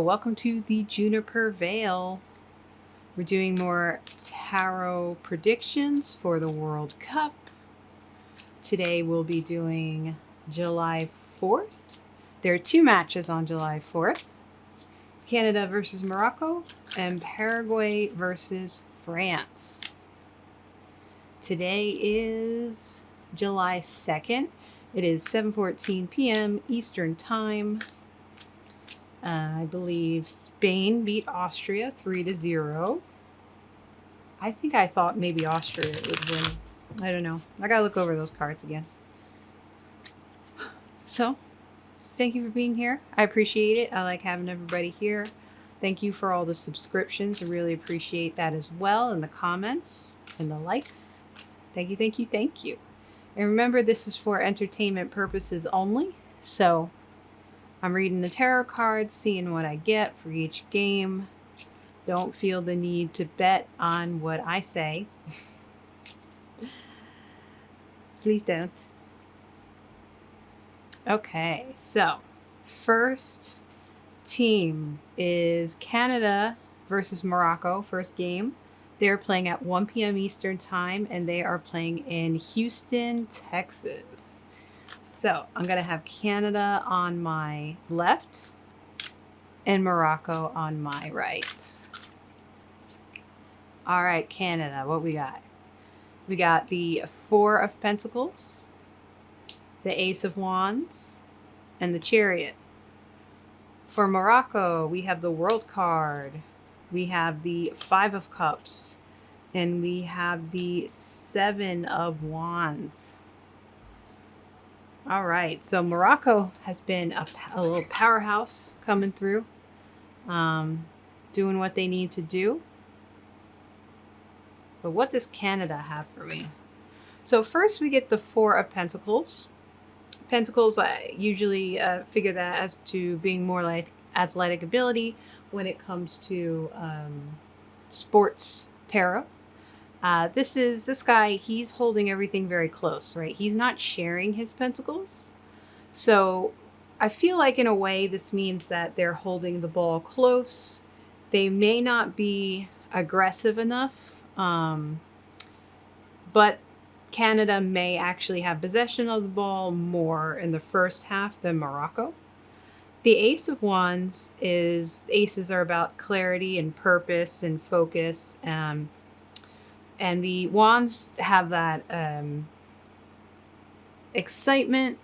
welcome to the Juniper Veil. We're doing more tarot predictions for the World Cup. Today we'll be doing July 4th. There are two matches on July 4th. Canada versus Morocco and Paraguay versus France. Today is July 2nd. It is 7:14 p.m. Eastern Time. I believe Spain beat Austria 3-0. I think I thought maybe Austria would win. I don't know. I gotta look over those cards again. So, thank you for being here. I appreciate it. I like having everybody here. Thank you for all the subscriptions. I really appreciate that as well, and the comments and the likes. Thank you, thank you, thank you. And remember, this is for entertainment purposes only. So, I'm reading the tarot cards, seeing what I get for each game. Don't feel the need to bet on what I say. Please don't. Okay, so first team is Canada versus Morocco, first game. They're playing at 1 p.m. Eastern Time, and they are playing in Houston, Texas. So I'm going to have Canada on my left and Morocco on my right. All right, Canada, what we got? We got the Four of Pentacles, the Ace of Wands, and the Chariot. For Morocco, we have the World card. We have the Five of Cups, and we have the Seven of Wands. All right, so Morocco has been a little powerhouse coming through, doing what they need to do. But what does Canada have for me? So first we get the Four of Pentacles. Pentacles, I usually figure that as to being more like athletic ability when it comes to sports tarot. This guy, he's holding everything very close, right? He's not sharing his pentacles. So I feel like in a way this means that they're holding the ball close. They may not be aggressive enough, but Canada may actually have possession of the ball more in the first half than Morocco. The Ace of Wands aces are about clarity and purpose and focus. And the wands have that excitement,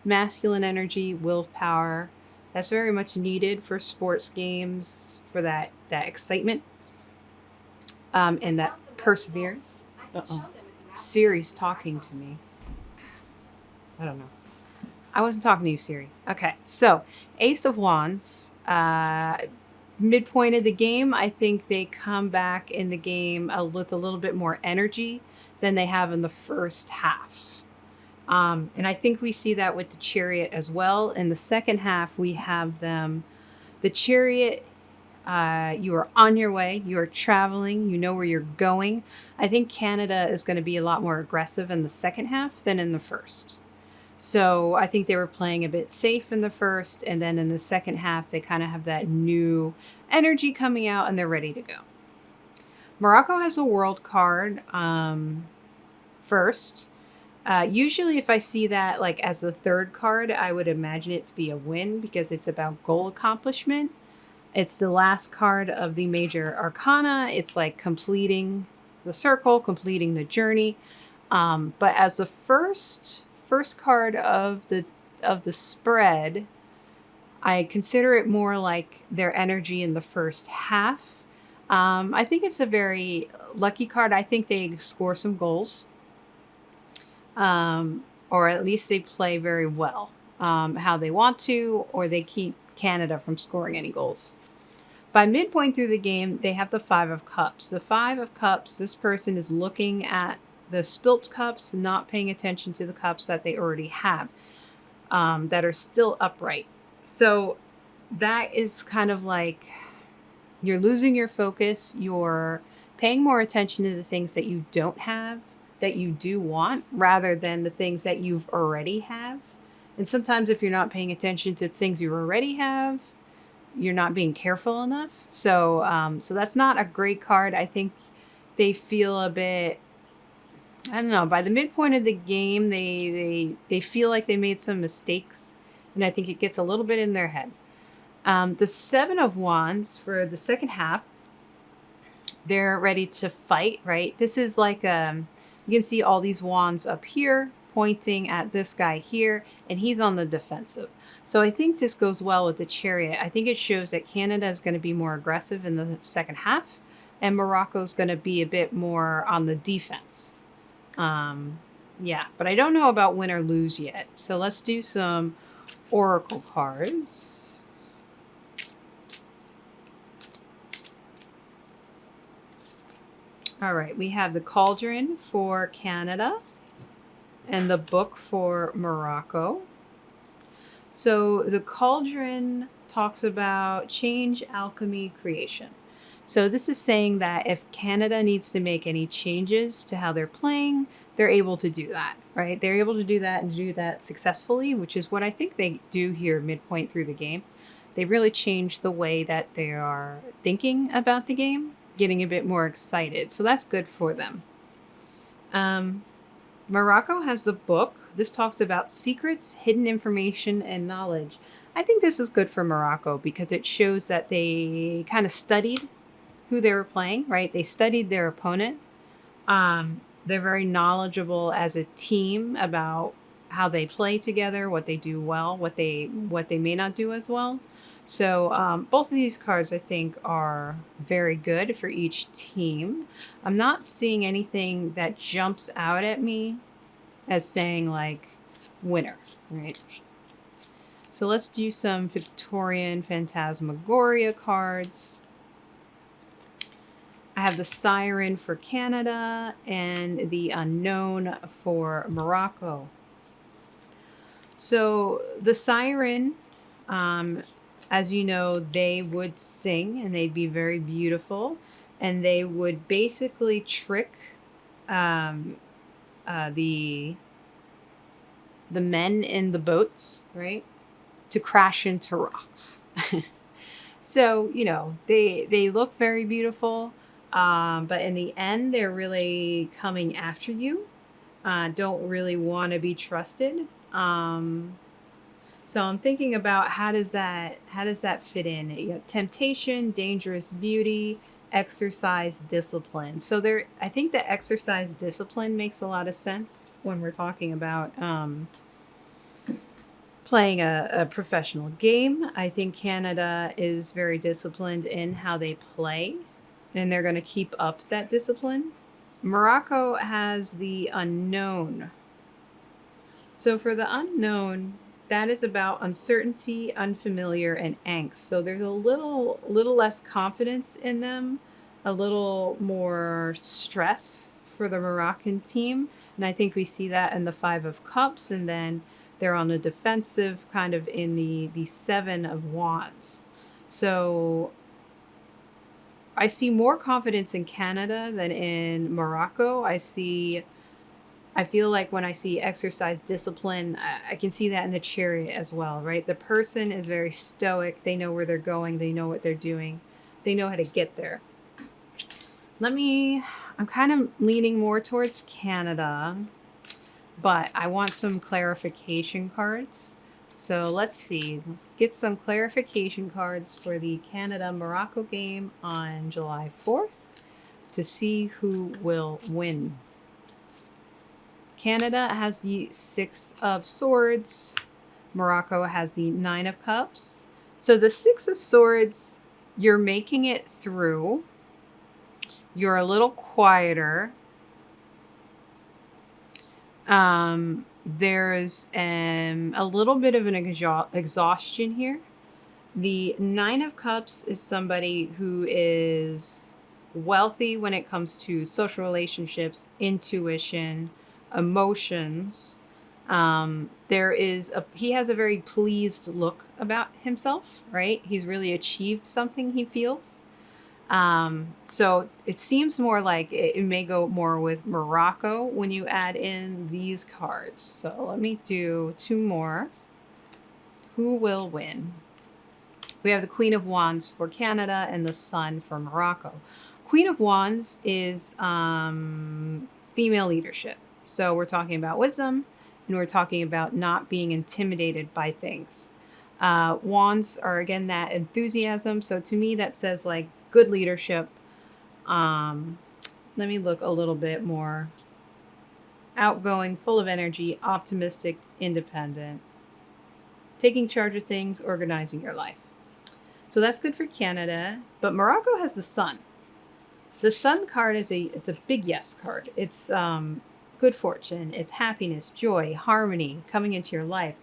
masculine energy, willpower. That's very much needed for sports games, for that excitement and that perseverance. Uh-oh. Siri's talking to me. I don't know. I wasn't talking to you, Siri. Okay, so Ace of Wands. Midpoint of the game, I think they come back in the game with a little bit more energy than they have in the first half. And I think we see that with the Chariot as well. In the second half, we have them. The Chariot, you are on your way. You are traveling. You know where you're going. I think Canada is going to be a lot more aggressive in the second half than in the first. So I think they were playing a bit safe in the first, and then in the second half, they kind of have that new energy coming out, and they're ready to go. Morocco has a world card first. Usually if I see that like as the third card, I would imagine it to be a win because it's about goal accomplishment. It's the last card of the major arcana. It's like completing the circle, completing the journey. But as the first card of the spread, I consider it more like their energy in the first half. I think it's a very lucky card. I think they score some goals, or at least they play very well how they want to, or they keep Canada from scoring any goals. By midpoint through the game, they have the Five of Cups. The Five of Cups, this person is looking at the spilt cups, not paying attention to the cups that they already have that are still upright. So that is kind of like you're losing your focus. You're paying more attention to the things that you don't have, that you do want, rather than the things that you've already have. And sometimes if you're not paying attention to things you already have, you're not being careful enough. So so that's not a great card. I think they feel a bit, I don't know, by the midpoint of the game, they feel like they made some mistakes, and I think it gets a little bit in their head. The Seven of Wands for the second half, they're ready to fight, right? This is like, you can see all these wands up here pointing at this guy here, and he's on the defensive. So I think this goes well with the Chariot. I think it shows that Canada is going to be more aggressive in the second half, and Morocco is going to be a bit more on the defense. Yeah, but I don't know about win or lose yet. So let's do some oracle cards. All right, we have the Cauldron for Canada and the book for Morocco. So the Cauldron talks about change, alchemy, creation. So this is saying that if Canada needs to make any changes to how they're playing, they're able to do that, right? They're able to do that and do that successfully, which is what I think they do here midpoint through the game. They really changed the way that they are thinking about the game, getting a bit more excited. So that's good for them. Morocco has the book. This talks about secrets, hidden information, and knowledge. I think this is good for Morocco because it shows that they kind of studied who they were playing, right? They studied their opponent. They're very knowledgeable as a team about how they play together, what they do well, what they may not do as well. So both of these cards, I think, are very good for each team. I'm not seeing anything that jumps out at me as saying like winner, right? So let's do some Victorian Phantasmagoria cards. I have the Siren for Canada and the Unknown for Morocco. So the Siren, as you know, they would sing and they'd be very beautiful, and they would basically trick the men in the boats, right, to crash into rocks. So you know they look very beautiful, but in the end, they're really coming after you. Don't really want to be trusted. So I'm thinking about how does that fit in? You know, temptation, dangerous beauty, exercise, discipline. So there, I think the exercise discipline makes a lot of sense when we're talking about playing a professional game. I think Canada is very disciplined in how they play, and they're going to keep up that discipline. Morocco has the unknown. So for the unknown, that is about uncertainty, unfamiliar, and angst. So there's a little less confidence in them, a little more stress for the Moroccan team. And I think we see that in the Five of Cups, and then they're on the defensive kind of in the Seven of Wands. So I see more confidence in Canada than in Morocco. I feel like when I see exercise discipline, I can see that in the Chariot as well, right? The person is very stoic. They know where they're going. They know what they're doing. They know how to get there. I'm kind of leaning more towards Canada, but I want some clarification cards. So let's see. Let's get some clarification cards for the Canada-Morocco game on July 4th to see who will win. Canada has the Six of Swords. Morocco has the Nine of Cups. So the Six of Swords, you're making it through. You're a little quieter. There's a little bit of an exhaustion here. The Nine of Cups is somebody who is wealthy when it comes to social relationships, intuition, emotions. He has a very pleased look about himself, right? He's really achieved something, he feels. So it seems more like it may go more with Morocco when you add in these cards. So let me do two more. Who will win? We have the Queen of Wands for Canada and the Sun for Morocco. Queen of Wands is female leadership. So we're talking about wisdom, and we're talking about not being intimidated by things. Wands are, again, that enthusiasm. So to me, that says like good leadership. Let me look a little bit more. Outgoing, full of energy, optimistic, independent, taking charge of things, organizing your life. So that's good for Canada. But Morocco has the Sun. The Sun card it's a big yes card. It's good fortune. It's happiness, joy, harmony coming into your life.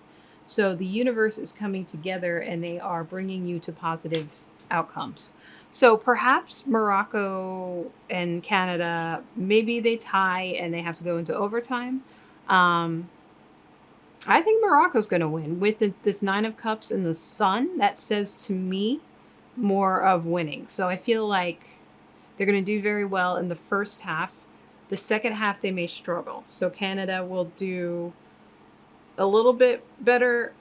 So the universe is coming together and they are bringing you to positive outcomes. So perhaps Morocco and Canada, maybe they tie and they have to go into overtime. I think Morocco's going to win with this Nine of Cups and the Sun. That says to me more of winning. So I feel like they're going to do very well in the first half. The second half, they may struggle. So Canada will do a little bit better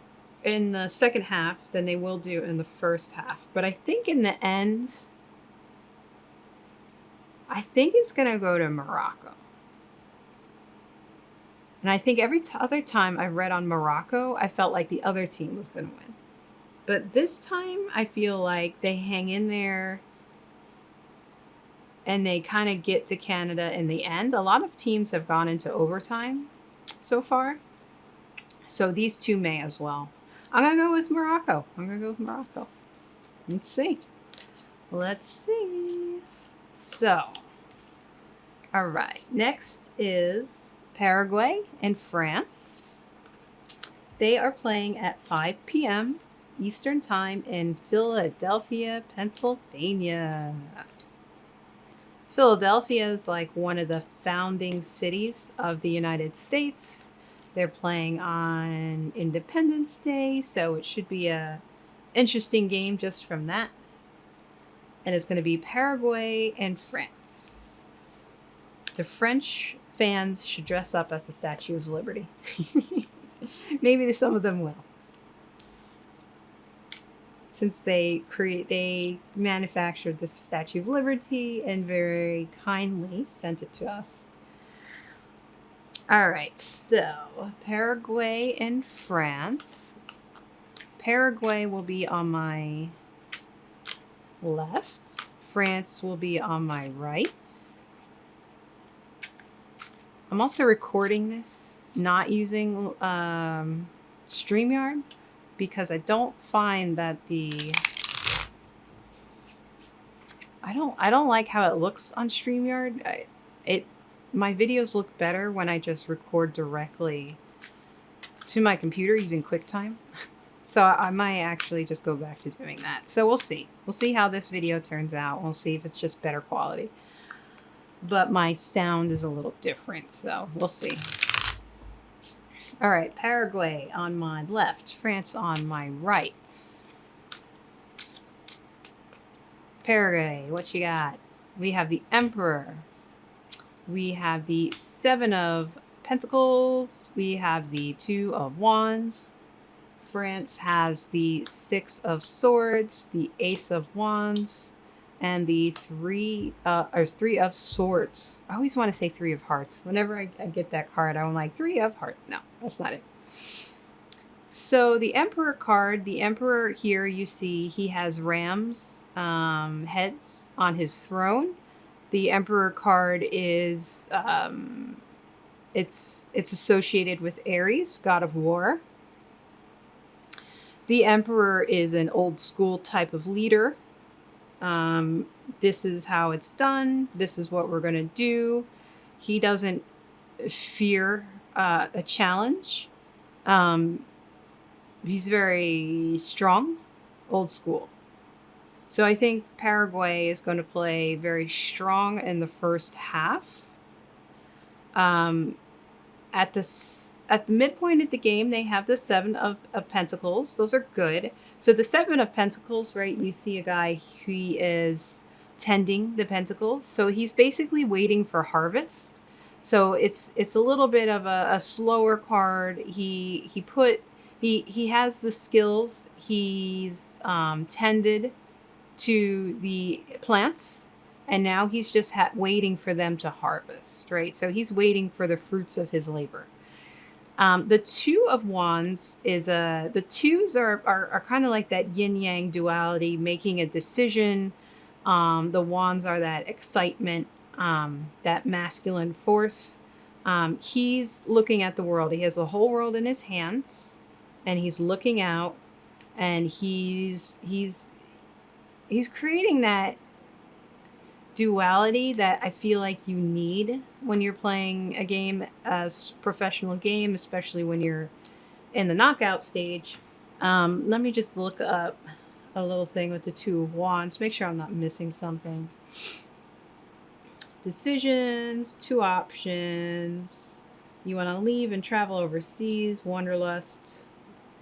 in the second half than they will do in the first half. But I think in the end, I think it's going to go to Morocco. And I think every other time I read on Morocco, I felt like the other team was going to win. But this time, I feel like they hang in there and they kind of get to Canada in the end. A lot of teams have gone into overtime so far. So these two may as well. I'm going to go with Morocco. Let's see. So, all right. Next is Paraguay and France. They are playing at 5 p.m. Eastern Time in Philadelphia, Pennsylvania. Philadelphia is like one of the founding cities of the United States. They're playing on Independence Day, so it should be a interesting game just from that. And it's going to be Paraguay and France. The French fans should dress up as the Statue of Liberty. Maybe some of them will. Since they manufactured the Statue of Liberty and very kindly sent it to us. All right, so Paraguay and France. Paraguay will be on my left. France will be on my right. I'm also recording this, not using StreamYard, because I don't find that I don't like how it looks on StreamYard. My videos look better when I just record directly to my computer using QuickTime. So I might actually just go back to doing that. So we'll see. We'll see how this video turns out. We'll see if it's just better quality. But my sound is a little different, so we'll see. All right, Paraguay on my left, France on my right. Paraguay, what you got? We have the Emperor. We have the Seven of Pentacles. We have the Two of Wands. France has the Six of Swords, the Ace of Wands, and the Three of Swords. I always want to say Three of Hearts. Whenever I get that card, I'm like, Three of Hearts. No, that's not it. So the Emperor card, the Emperor here, you see he has ram's heads on his throne. The Emperor card is, it's associated with Aries, god of war. The Emperor is an old school type of leader. This is how it's done. This is what we're going to do. He doesn't fear a challenge. He's very strong, old school. So I think Paraguay is going to play very strong in the first half. At the midpoint of the game, they have the Seven of Pentacles. Those are good. So the Seven of Pentacles, right, you see a guy who is tending the pentacles. So he's basically waiting for harvest. So it's a little bit of a slower card. He put He has the skills. He's tended to the plants, and now he's just waiting for them to harvest, right? So he's waiting for the fruits of his labor. The Two of Wands is the twos are kind of like that yin yang duality, making a decision. The wands are that excitement, that masculine force. He's looking at the world. He has the whole world in his hands, and he's looking out, and he's creating that duality that I feel like you need when you're playing a game, a professional game, especially when you're in the knockout stage. Let me just look up a little thing with the Two of Wands, make sure I'm not missing something. Decisions, two options. You want to leave and travel overseas, wanderlust.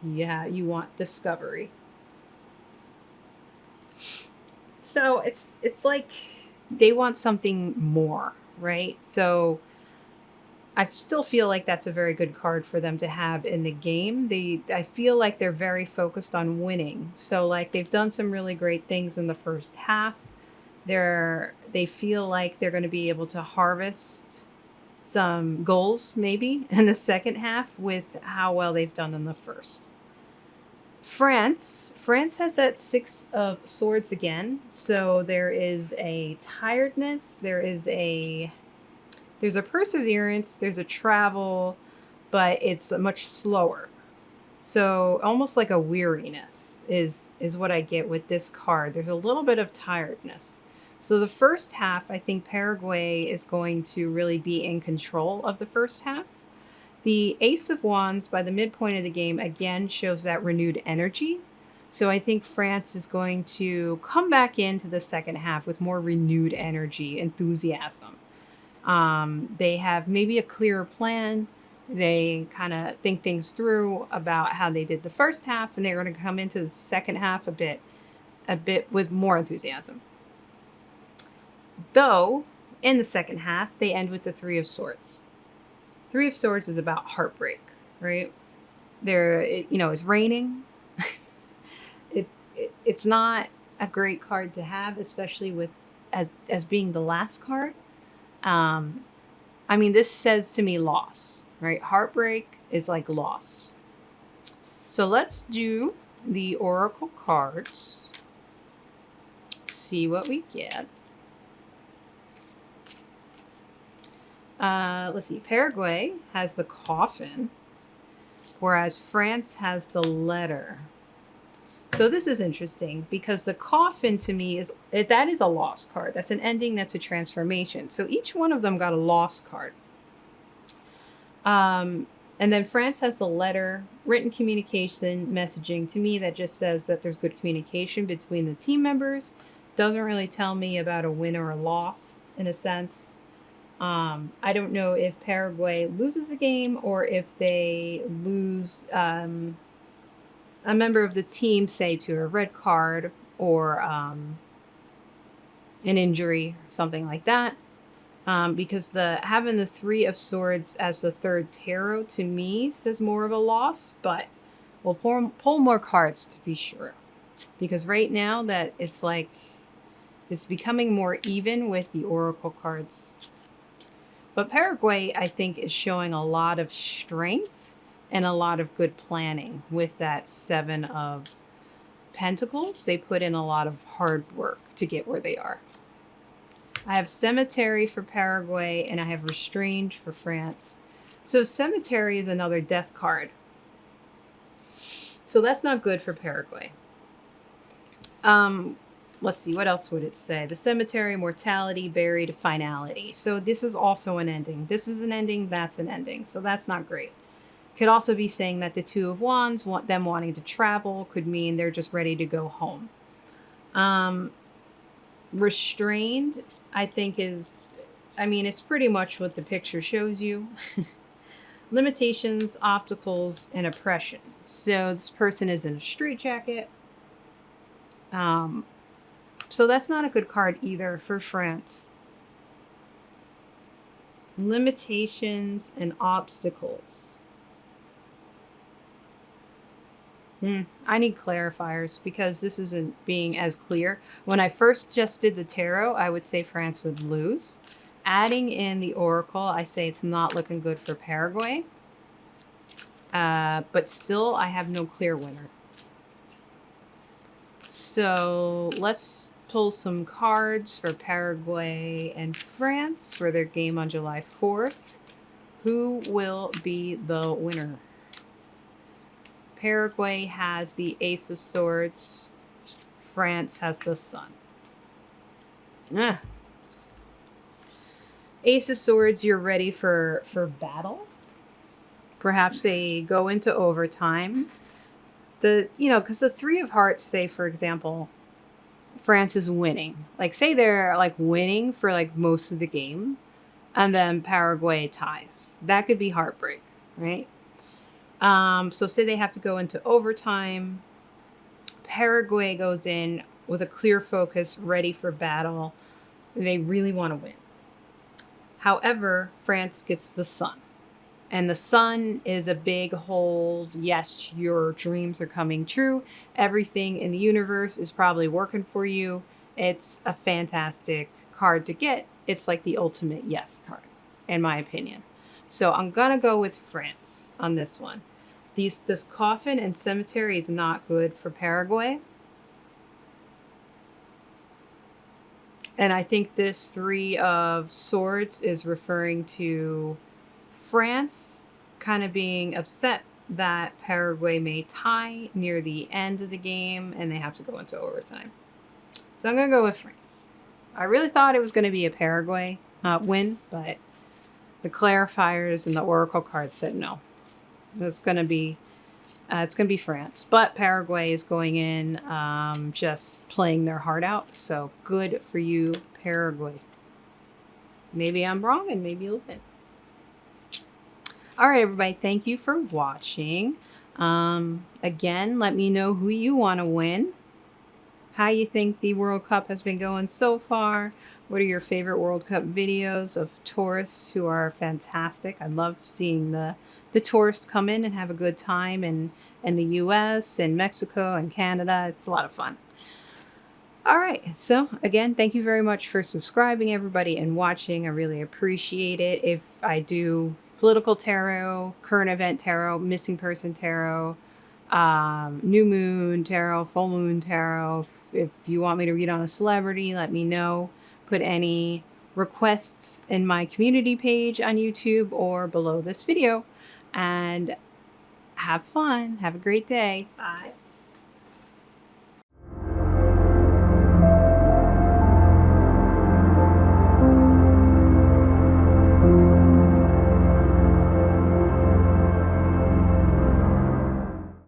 Yeah, you want discovery. So it's like they want something more, right? So I still feel like that's a very good card for them to have in the game. I feel like they're very focused on winning. So like they've done some really great things in the first half. They feel like they're going to be able to harvest some goals maybe in the second half with how well they've done in the first. France has that Six of Swords again. So there is a tiredness, there's a perseverance, there's a travel, but it's much slower. So almost like a weariness is what I get with this card. There's a little bit of tiredness. So the first half, I think Paraguay is going to really be in control of the first half. The Ace of Wands by the midpoint of the game again shows that renewed energy. So I think France is going to come back into the second half with more renewed energy, enthusiasm. They have maybe a clearer plan. They kind of think things through about how they did the first half, and they're going to come into the second half a bit with more enthusiasm. Though in the second half, they end with the Three of Swords. Three of Swords is about heartbreak, right? It's raining. It's not a great card to have, especially with as being the last card. I mean, this says to me loss, right? Heartbreak is like loss. So let's do the oracle cards. See what we get. Let's see. Paraguay has the coffin, whereas France has the letter. So this is interesting because the coffin to me is a loss card. That's an ending. That's a transformation. So each one of them got a loss card. And then France has the letter, written communication, messaging. To me, that just says that there's good communication between the team members. Doesn't really tell me about a win or a loss in a sense. I don't know if Paraguay loses a game or if they lose a member of the team, say to a red card or an injury, something like that. Because having the Three of Swords as the third tarot to me says more of a loss, but we'll pull more cards to be sure. Because right now that it's like it's becoming more even with the oracle cards. But Paraguay, I think, is showing a lot of strength and a lot of good planning with that Seven of Pentacles. They put in a lot of hard work to get where they are. I have Cemetery for Paraguay, and I have Restrained for France. So Cemetery is another death card. So that's not good for Paraguay. Let's see, what else would it say? The Cemetery, Mortality, Buried, Finality. So this is also an ending. This is an ending, that's an ending. So that's not great. Could also be saying that the Two of Wands, them wanting to travel, could mean they're just ready to go home. Restrained, I think it's pretty much what the picture shows you. Limitations, obstacles, and oppression. So this person is in a straitjacket. So that's not a good card either for France. Limitations and obstacles. I need clarifiers because this isn't being as clear. When I first just did the tarot, I would say France would lose. Adding in the oracle, I say it's not looking good for Paraguay. But still, I have no clear winner. So let's pull some cards for Paraguay and France for their game on July 4th. Who will be the winner? Paraguay has the Ace of Swords. France has the Sun. Ah. Ace of Swords, you're ready for battle. Perhaps they go into overtime. Because the Three of Hearts say, for example, France is winning. Like, say they're like winning for like most of the game, and then Paraguay ties. That could be heartbreak, right? So say they have to go into overtime. Paraguay goes in with a clear focus, ready for battle. They really want to win. However, France gets the Sun. And the Sun is a big hold. Yes, your dreams are coming true. Everything in the universe is probably working for you. It's a fantastic card to get. It's like the ultimate yes card, in my opinion. So I'm going to go with France on this one. This coffin and cemetery is not good for Paraguay. And I think this Three of Swords is referring to France kind of being upset that Paraguay may tie near the end of the game and they have to go into overtime. So I'm going to go with France. I really thought it was going to be a Paraguay win, but the clarifiers and the oracle cards said no. It's going to be France, but Paraguay is going in just playing their heart out. So good for you, Paraguay. Maybe I'm wrong and maybe you'll win. All right, everybody. Thank you for watching. Again, let me know who you want to win. How you think the World Cup has been going so far. What are your favorite World Cup videos of tourists who are fantastic? I love seeing the tourists come in and have a good time in the US and Mexico and Canada. It's a lot of fun. All right. So again, thank you very much for subscribing, everybody, and watching. I really appreciate it. If I do political tarot, current event tarot, missing person tarot, new moon tarot, full moon tarot. If you want me to read on a celebrity, let me know. Put any requests in my community page on YouTube or below this video. And have fun. Have a great day. Bye.